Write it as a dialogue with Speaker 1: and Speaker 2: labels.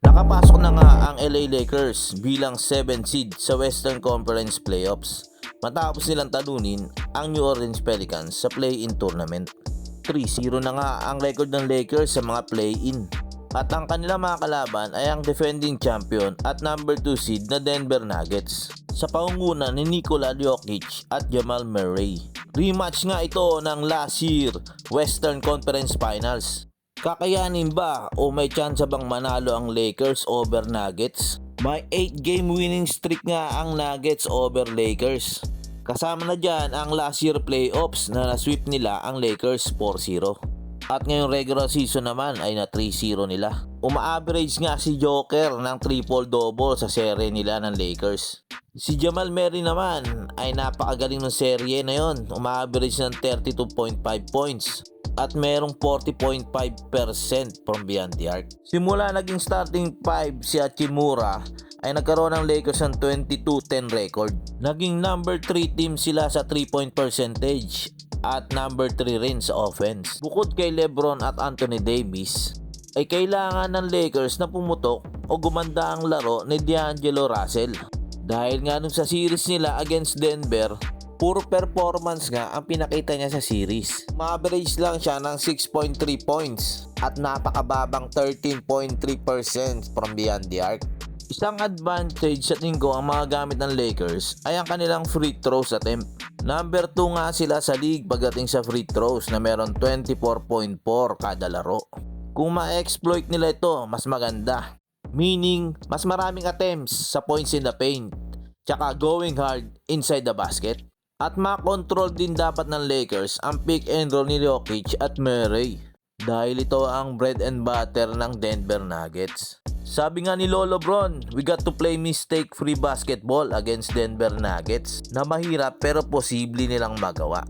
Speaker 1: Nakapasok na nga ang LA Lakers bilang 7 seed sa Western Conference Playoffs matapos nilang talunin ang New Orleans Pelicans sa play-in tournament. 3-0 na nga ang record ng Lakers sa mga play-in. At ang kanilang mga kalaban ay ang defending champion at number 2 seed na Denver Nuggets sa pangunguna ni Nikola Jokic at Jamal Murray. Rematch nga ito ng last year Western Conference Finals. Kakayanin ba o may chance bang manalo ang Lakers over Nuggets? May 8-game winning streak nga ang Nuggets over Lakers. Kasama na dyan ang last year playoffs na nasweep nila ang Lakers 4-0. At ngayong regular season naman ay na 3-0 nila. Uma-average nga si Joker ng triple-double sa serye nila ng Lakers. Si Jamal Murray naman ay napakagaling ng serye na yon. Uma-average ng 32.5 points at merong 40.5% from beyond the arc. Simula naging starting 5 si Hachimura ay nagkaroon ng Lakers ng 22-10 record. Naging number 3 team sila sa 3-point percentage at number 3 rin sa offense. Bukod kay LeBron at Anthony Davis, ay kailangan ng Lakers na pumutok o gumanda ang laro ni D'Angelo Russell. Dahil nga nung sa series nila against Denver, puro performance nga ang pinakita niya sa series. Ma-average lang siya ng 6.3 points at napakababang 13.3% from beyond the arc. Isang advantage sa tingin ko ang mga gamit ng Lakers ay ang kanilang free throws attempt. Number 2 nga sila sa league pagdating sa free throws na meron 24.4 kada laro. Kung ma-exploit nila ito, mas maganda. Meaning, mas maraming attempts sa points in the paint, tsaka going hard inside the basket. At ma-control din dapat ng Lakers ang pick and roll ni Jokic at Murray dahil ito ang bread and butter ng Denver Nuggets. Sabi nga ni Lolo Bron, we got to play mistake-free basketball against Denver Nuggets na mahirap pero posible nilang magawa.